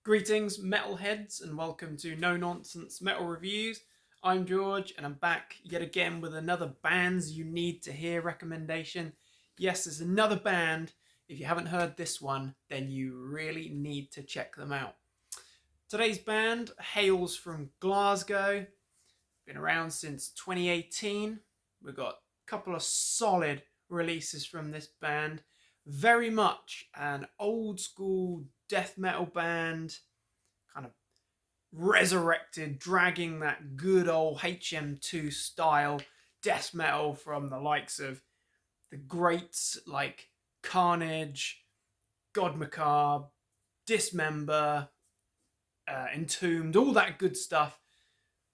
Greetings, metalheads, and welcome to No Nonsense Metal Reviews. I'm George, and I'm back yet again with another Bands You Need to Hear recommendation. Yes, there's another band. If you haven't heard this one, then you really need to check them out. Today's band hails from Glasgow. Been around since 2018. We've got a couple of solid releases from this band. Very much an old school death metal band, kind of resurrected, dragging that good old HM2 style death metal from the likes of the greats like Carnage, God Macabre, Dismember, Entombed, all that good stuff,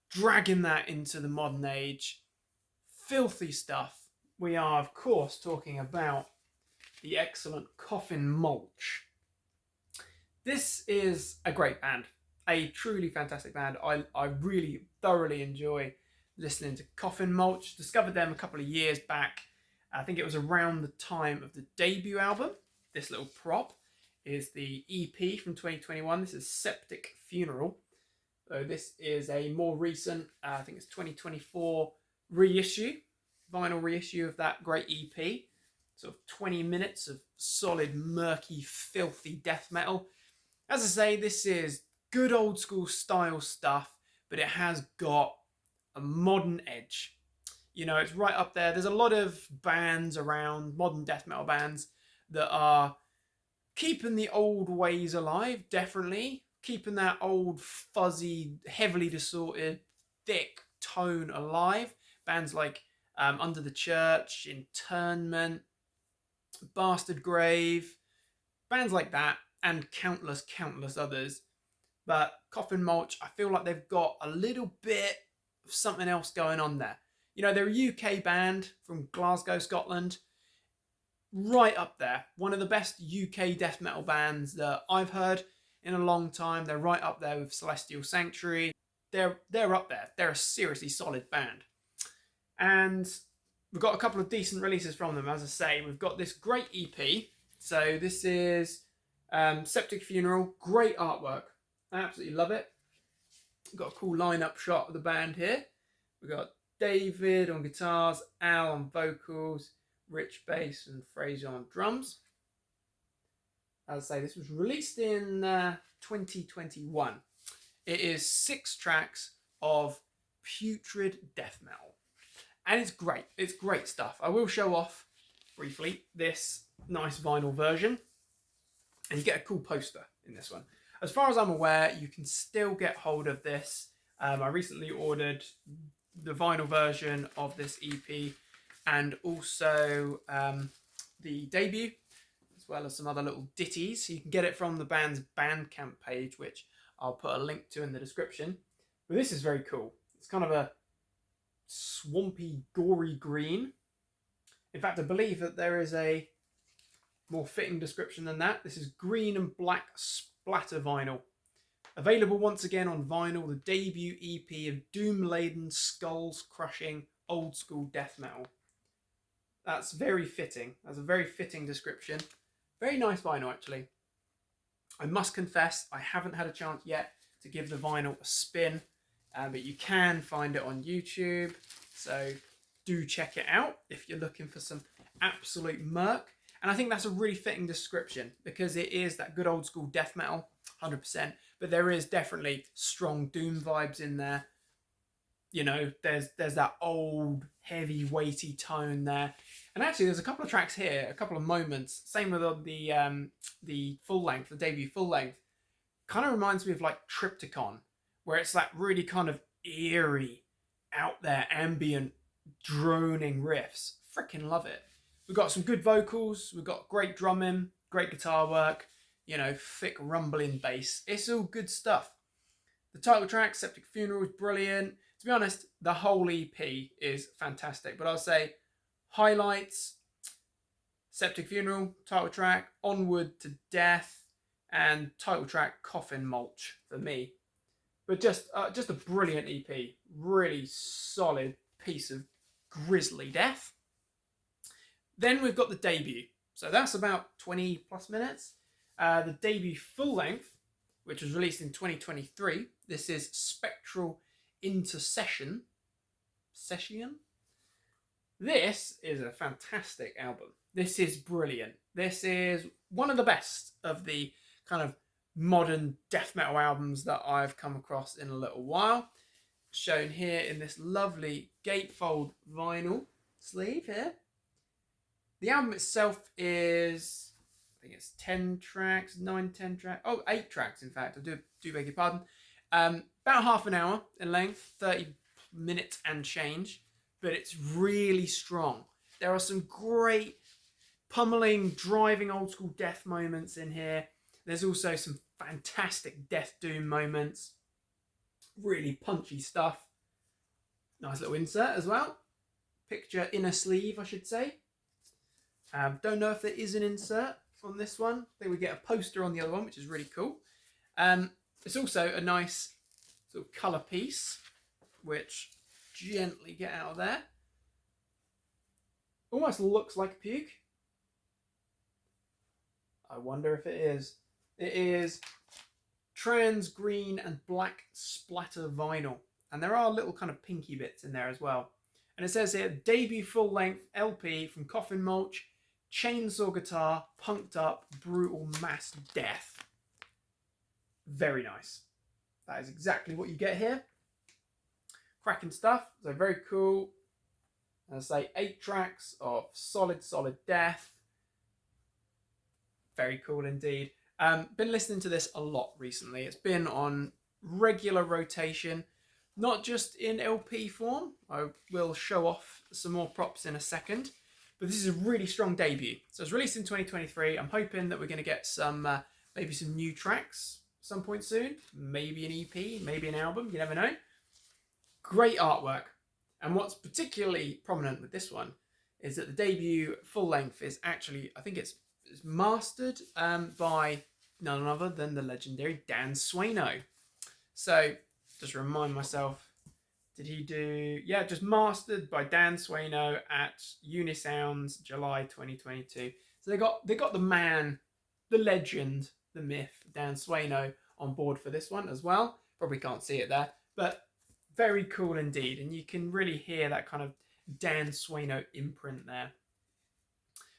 dragging that into the modern age. Filthy stuff. We are, of course, talking about the excellent Coffin Mulch. This is a great band, a truly fantastic band. I really thoroughly enjoy listening to Coffin Mulch. Discovered them a couple of years back. I think it was around the time of the debut album. This little prop is the EP from 2021. This is Septic Funeral. So this is a more recent, I think it's 2024 reissue, vinyl reissue of that great EP. Sort of 20 minutes of solid, murky, filthy death metal. As I say, this is good old school style stuff, but it has got a modern edge. You know, it's right up there. There's a lot of bands around, modern death metal bands, that are keeping the old ways alive, definitely. Keeping that old, fuzzy, heavily distorted, thick tone alive. Bands like Under the Church, Internment, Bastard Grave, bands like that, and countless others. But Coffin Mulch, I feel like they've got a little bit of something else going on there. You know, they're a UK band from Glasgow, Scotland. Right up there. One of the best UK death metal bands that I've heard in a long time. They're right up there with Celestial Sanctuary. They're up there. They're a seriously solid band. And we've got a couple of decent releases from them, as I say. We've got this great EP. So this is Septic Funeral. Great artwork. I absolutely love it. We've got a cool lineup shot of the band here. We've got David on guitars, Al on vocals, Rich bass, and Fraser on drums. As I say, this was released in 2021. It is 6 tracks of putrid death metal. And it's great. It's great stuff. I will show off briefly this nice vinyl version. And you get a cool poster in this one. As far as I'm aware, you can still get hold of this. I recently ordered the vinyl version of this EP and also the debut, as well as some other little ditties. So you can get it from the band's Bandcamp page, which I'll put a link to in the description. But this is very cool. It's kind of a swampy, gory green. In fact, I believe that there is a more fitting description than that. This is green and black splatter vinyl. Available once again on vinyl, the debut EP of doom-laden, skulls-crushing, old-school death metal. That's very fitting. That's a very fitting description. Very nice vinyl, actually. I must confess, I haven't had a chance yet to give the vinyl a spin, but you can find it on YouTube. So do check it out if you're looking for some absolute murk. And I think that's a really fitting description because it is that good old school death metal, 100%. But there is definitely strong doom vibes in there. You know, there's that old, heavy, weighty tone there. And actually, there's a couple of tracks here, a couple of moments. Same with the full length, the debut full length. Kind of reminds me of like Triptychon, where it's that really kind of eerie, out there, ambient, droning riffs. Freaking love it. We've got some good vocals. We've got great drumming, great guitar work. You know, thick rumbling bass. It's all good stuff. The title track, Septic Funeral, is brilliant. To be honest, the whole EP is fantastic. But I'll say highlights, Septic Funeral, title track, Onward to Death, and title track, Coffin Mulch for me. But just a brilliant EP. Really solid piece of grisly death. Then we've got the debut. So that's about 20 plus minutes. The debut full length which was released in 2023. This is Spectral Intercession. Session? This is a fantastic album. This is brilliant. This is one of the best of the kind of modern death metal albums that I've come across in a little while. Shown here in this lovely gatefold vinyl sleeve here. The album itself is, I think it's 10 tracks, 10 tracks. Oh, 8 tracks, in fact. I do beg your pardon. About half an hour in length, 30 minutes and change. But it's really strong. There are some great pummeling, driving old school death moments in here. There's also some fantastic death doom moments. Really punchy stuff. Nice little insert as well. Picture inner sleeve, I should say. Don't know if there is an insert on this one. I think we get a poster on the other one, which is really cool. It's also a nice sort of colour piece, which gently get out of there. Almost looks like a puke. I wonder if it is. It is trans green and black splatter vinyl. And there are little kind of pinky bits in there as well. And it says here, debut full-length LP from Coffin Mulch, chainsaw guitar, punked up, brutal mass death. Very nice. That is exactly what you get here. Cracking stuff. So very cool. As I say, 8 tracks of solid death. Very cool indeed. Been listening to this a lot recently. It's been on regular rotation, not just in LP form. I will show off some more props in a second. But this is a really strong debut. So it's released in 2023. I'm hoping that we're going to get some, maybe some new tracks some point soon. Maybe an EP, maybe an album. You never know. Great artwork. And what's particularly prominent with this one is that the debut full length is actually, I think it's mastered by none other than the legendary Dan Swaino. So just remind myself, did he do, yeah, just mastered by Dan Swaino at Unisounds, July 2022. So they got the man, the legend, the myth, Dan Swaino on board for this one as well. Probably can't see it there, but very cool indeed. And you can really hear that kind of Dan Swaino imprint there.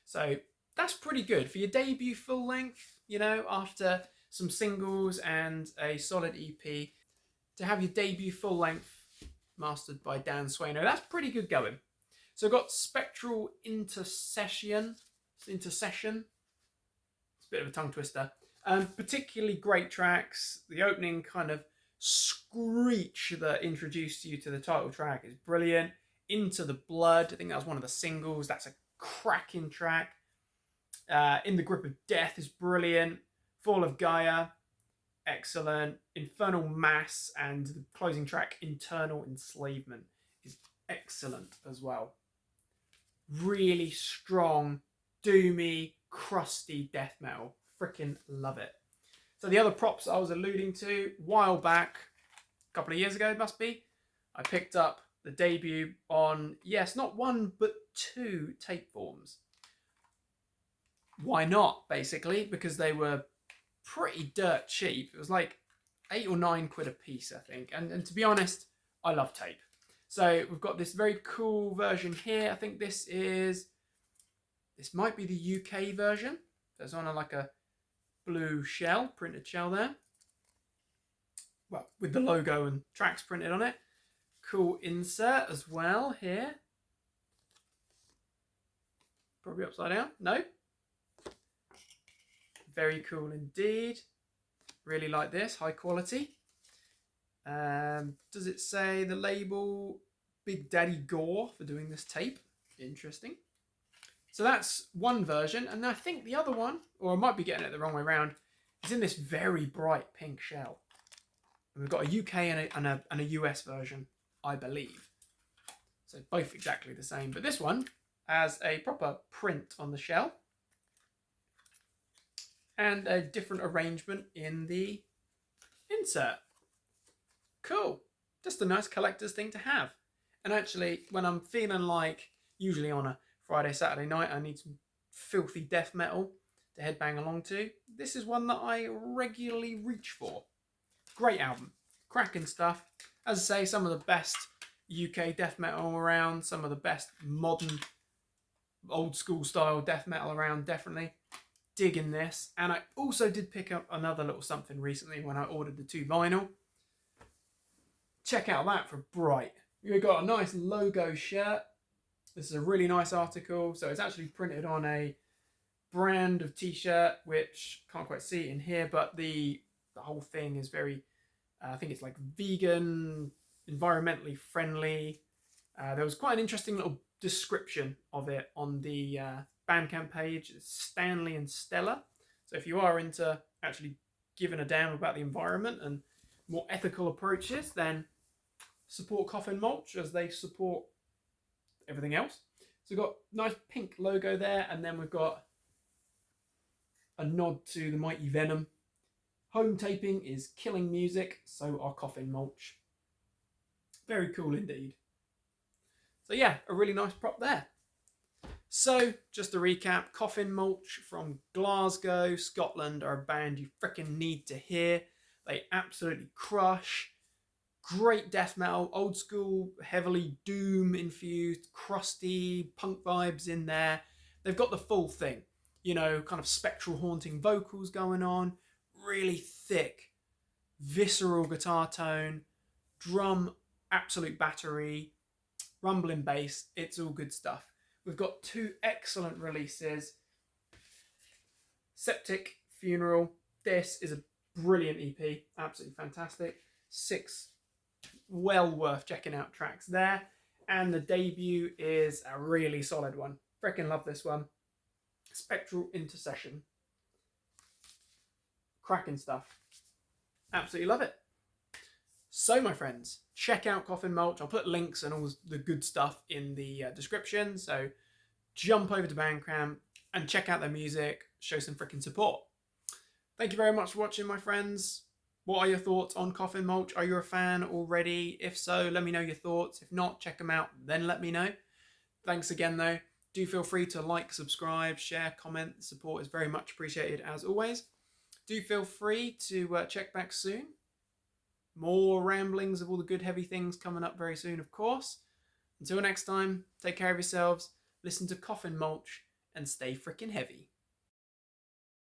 So that's pretty good for your debut full length, you know, after some singles and a solid EP, to have your debut full length mastered by Dan Swaino. That's pretty good going. So I've got Spectral Intercession. It's a bit of a tongue twister. Particularly great tracks. The opening kind of screech that introduced you to the title track is brilliant. Into the Blood, I think that was one of the singles. That's a cracking track. In the Grip of Death is brilliant. Fall of Gaia, excellent. Infernal Mass and the closing track, Internal Enslavement, is excellent as well. Really strong, doomy, crusty death metal. Freaking love it. So the other props I was alluding to, a while back, a couple of years ago it must be, I picked up the debut on, yes, not 1 but 2 tape forms. Why not, basically? Because they were pretty dirt cheap. It was like 8 or 9 quid a piece, I think. And to be honest, I love tape. So we've got this very cool version here. I think this might be the UK version. There's on like a blue shell, printed shell there. Well, with the logo and tracks printed on it. Cool insert as well here. Probably upside down. No. Very cool indeed. Really like this. High quality. Does it say the label Big Daddy Gore for doing this tape? Interesting. So that's one version. And I think the other one, or I might be getting it the wrong way around, is in this very bright pink shell. And we've got a UK and a US version, I believe. So both exactly the same. But this one has a proper print on the shell. And a different arrangement in the insert. Cool. Just a nice collector's thing to have. And actually, when I'm feeling like, usually on a Friday, Saturday night, I need some filthy death metal, to headbang along to. This is one that I regularly reach for. Great album. Cracking stuff. As I say, some of the best UK death metal around, some of the best modern, old school style death metal around, definitely. Digging this. And I also did pick up another little something recently when I ordered the 2 vinyl. Check out that for Bright. We've got a nice logo shirt. This is a really nice article. So it's actually printed on a brand of t-shirt, which can't quite see it in here, but the whole thing is very, I think it's like vegan, environmentally friendly. There was quite an interesting little description of it on the Bandcamp page. It's Stanley and Stella. So if you are into actually giving a damn about the environment and more ethical approaches, then support Coffin Mulch as they support everything else. So we've got a nice pink logo there, and then we've got a nod to the mighty Venom. Home taping is killing music, so are Coffin Mulch. Very cool indeed. So yeah, a really nice prop there. So, just to recap, Coffin Mulch from Glasgow, Scotland are a band you freaking need to hear. They absolutely crush. Great death metal, old school, heavily doom infused, crusty punk vibes in there. They've got the full thing. You know, kind of spectral haunting vocals going on, really thick, visceral guitar tone, drum, absolute battery, rumbling bass. It's all good stuff. We've got 2 excellent releases. Septic Funeral. This is a brilliant EP, absolutely fantastic. 6 well worth checking out tracks there. And the debut is a really solid one. Freaking love this one. Spectral Intercession. Cracking stuff. Absolutely love it. So, my friends, check out Coffin Mulch. I'll put links and all the good stuff in the description. So, jump over to Bandcamp and check out their music. Show some freaking support. Thank you very much for watching, my friends. What are your thoughts on Coffin Mulch? Are you a fan already? If so, let me know your thoughts. If not, check them out, then let me know. Thanks again, though. Do feel free to like, subscribe, share, comment. The support is very much appreciated as always. Do feel free to check back soon. More ramblings of all the good heavy things coming up very soon, of course. Until next time, take care of yourselves, listen to Coffin Mulch, and stay freaking heavy.